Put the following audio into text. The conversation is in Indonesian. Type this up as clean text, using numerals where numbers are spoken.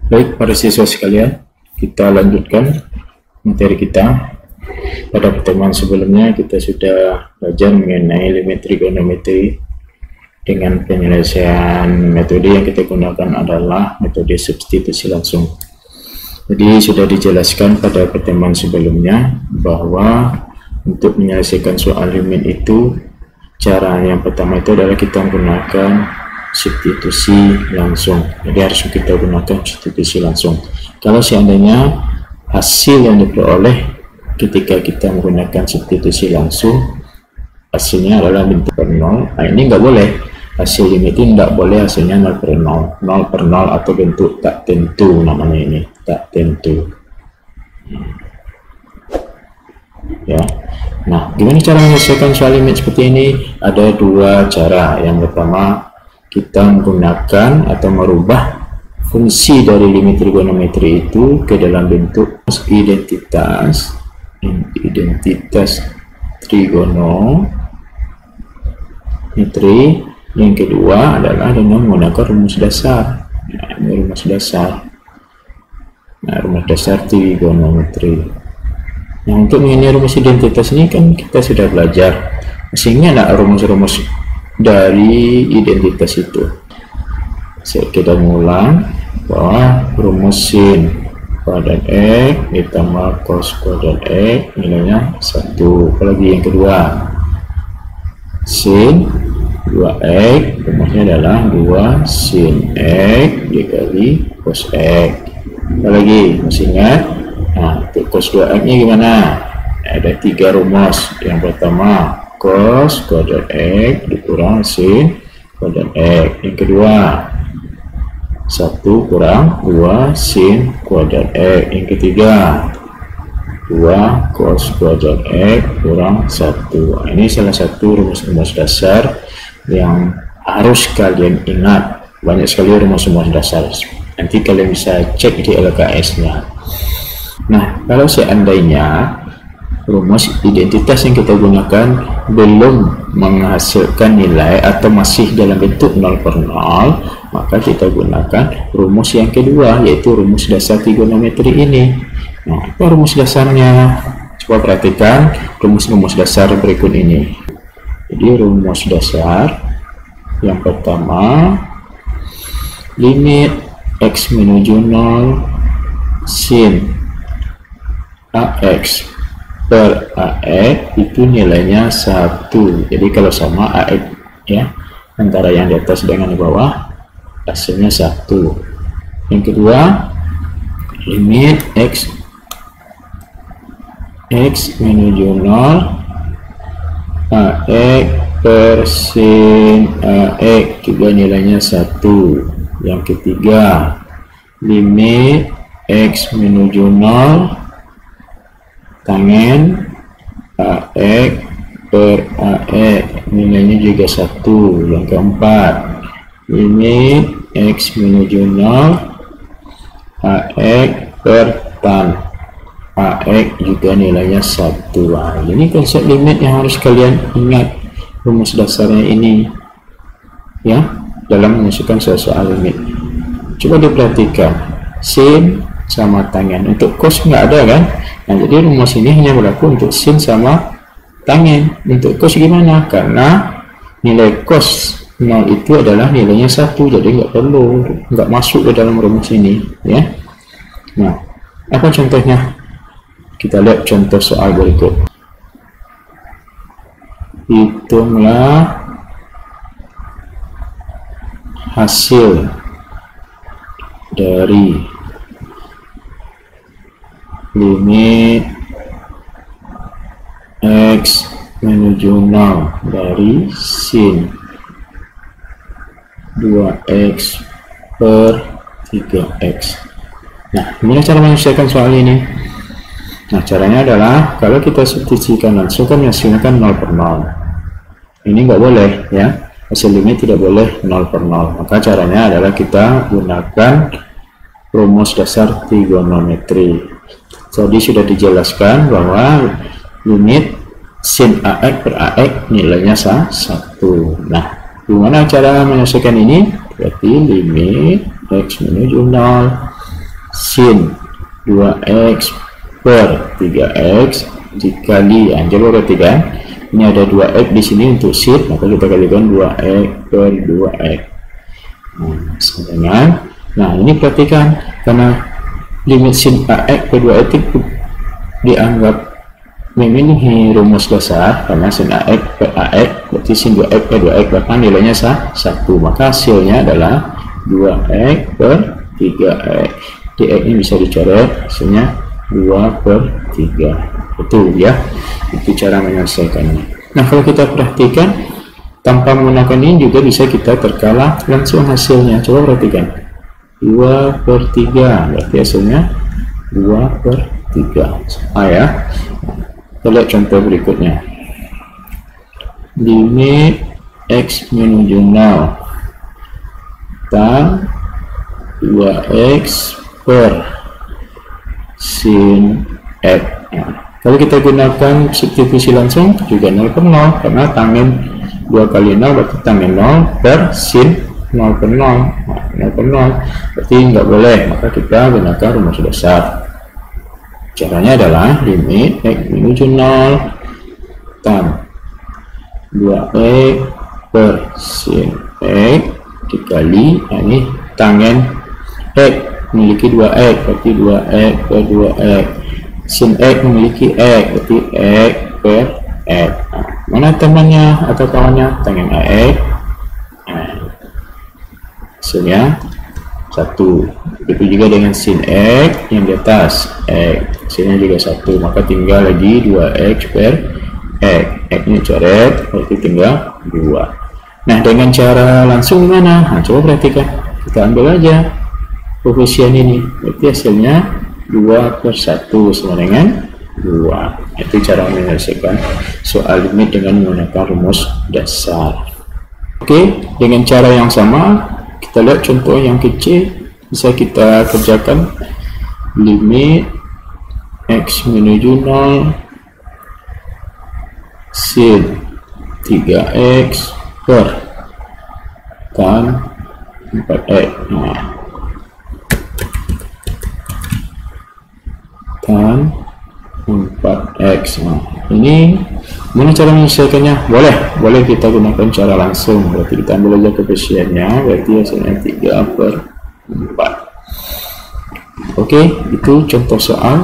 Baik, para siswa sekalian, kita lanjutkan materi kita. Pada pertemuan sebelumnya kita sudah belajar mengenai limit trigonometri dengan penyelesaian metode yang kita gunakan adalah metode substitusi langsung. Jadi sudah dijelaskan pada pertemuan sebelumnya bahwa untuk menyelesaikan soal limit itu, cara yang pertama itu adalah kita menggunakan substitusi langsung. Jadi harus kita gunakan substitusi langsung. Kalau seandainya hasil yang diperoleh ketika kita menggunakan substitusi langsung hasilnya adalah bentuk per 0, nah ini nggak boleh. Hasil limit itu tidak boleh hasilnya 0 per 0, 0 per 0 atau bentuk tak tentu, namanya ini tak tentu ya. Nah, gimana cara menyelesaikan soal limit seperti ini? Ada dua cara. Yang pertama, kita menggunakan atau merubah fungsi dari limit trigonometri itu ke dalam bentuk identitas trigonometri. Yang kedua adalah dengan menggunakan rumus dasar. Nah, ini rumus dasar. Nah, rumus dasar trigonometri. Nah, untuk mengenai rumus identitas ini kan kita sudah belajar. Sehingga ada rumus-rumus dari identitas itu. Kita mengulang bahwa rumus sin kuadrat X ditambah cos kuadrat X nilainya 1. Apalagi yang kedua, sin 2X rumusnya adalah 2 sin X dikali cos X. Apalagi masih ingat? Nah, untuk cos 2X nya gimana? Ada 3 rumus. Yang pertama, cos kuadrat X dikurang sin kuadrat X. Yang kedua, 1 kurang 2 sin kuadrat X. Yang ketiga, 2 cos kuadrat X kurang 1. Ini salah satu rumus-rumus dasar yang harus kalian ingat. Banyak sekali rumus-rumus dasar. Nanti kalian bisa cek di LKS-nya. Nah, kalau seandainya rumus identitas yang kita gunakan belum menghasilkan nilai atau masih dalam bentuk 0 per 0, maka kita gunakan rumus yang kedua, yaitu rumus dasar trigonometri ini. Nah, apa rumus dasarnya? Coba perhatikan rumus-rumus dasar berikut ini. Jadi rumus dasar yang pertama, limit x menuju 0 sin AX per AX itu nilainya 1. Jadi kalau sama AX ya, antara yang di atas dengan di bawah, hasilnya 1. Yang kedua, limit x menuju 0 AX per sin AX juga nilainya 1. Yang ketiga, limit x menuju 0 tangen AX per AX nilainya juga 1. Yang keempat, limit x menuju 0 AX per tan AX juga nilainya 1. Nah, ini konsep limit yang harus kalian ingat, rumus dasarnya ini ya, dalam menyelesaikan soal limit. Coba diperhatikan, sin sama tangen. Untuk cos nggak ada kan? Nah, jadi rumus ini hanya berlaku untuk sin sama tangen. Untuk cos gimana? Karena nilai cos 0 itu adalah nilainya 1, jadi nggak masuk ke dalam rumus ini ya. Nah, apa contohnya? Kita lihat contoh soal berikut. Hitunglah hasil dari limit x menuju 0 dari sin 2x per 3x. Nah, gimana cara menyelesaikan soal ini? Nah, caranya adalah kalau kita substitusikan langsung kan hasilnya kan 0 per 0. Ini nggak boleh ya, hasil limit tidak boleh 0 per 0. Maka caranya adalah kita gunakan rumus dasar trigonometri. Tadi sudah dijelaskan bahwa limit sin AX per AX nilainya 1. Nah, gimana cara menyelesaikan ini? Berarti limit x menuju 0 sin 2x per 3x dikali, coba perhatikan, ini ada 2x di sini untuk sin, maka kita kalikan 2x per 2x. Nah ini perhatikan, karena limit sin ax per 2x itu dianggap memenuhi rumus dasar, karena sin ax per ax berarti sin 2x per 2x bahkan nilainya 1, maka hasilnya adalah 2x per 3x. Dx ini bisa dicoret, hasilnya 2 per 3. Betul ya, itu cara menyelesaikannya. Nah kalau kita perhatikan, tanpa menggunakan ini juga bisa kita terkala langsung hasilnya. Coba perhatikan, 2 per 3 berarti hasilnya 2 per 3. Ya, kita lihat contoh berikutnya. Limit x menuju 0 tan 2x per sin x. Kalau kita gunakan substitusi langsung juga 0 per 0, karena tangen 2 kali 0 berarti tangen 0 per sin 0 per 0. 0 per 0 berarti nggak boleh, maka kita gunakan rumus dasar. Caranya adalah limit x menuju 0 tan 2x per sin x dikali, ini tangen x memiliki 2x berarti 2x per 2x, sin x memiliki x berarti x per x. Mana temannya atau kawannya? Tangen ax, hasilnya 1. Begitu juga dengan sin x yang di atas, x hasilnya juga 1, maka tinggal lagi 2x per x. X ini coret berarti tinggal 2. Nah dengan cara langsung gimana? Nah, coba perhatikan, kita ambil aja koefisien ini, berarti hasilnya 2 per 1 sama dengan 2. Itu cara menyelesaikan soal limit dengan menggunakan rumus dasar. Oke, dengan cara yang sama kita lihat contoh yang kecil, bisa kita kerjakan. Limit x menuju 0 sin 3x per tan 4x. Tan 4x. Ini mana cara menyelesaikannya? Boleh kita gunakan cara langsung, berarti kita ambil aja koefisiennya, berarti hasilnya 3 per 4. Oke, itu contoh soal.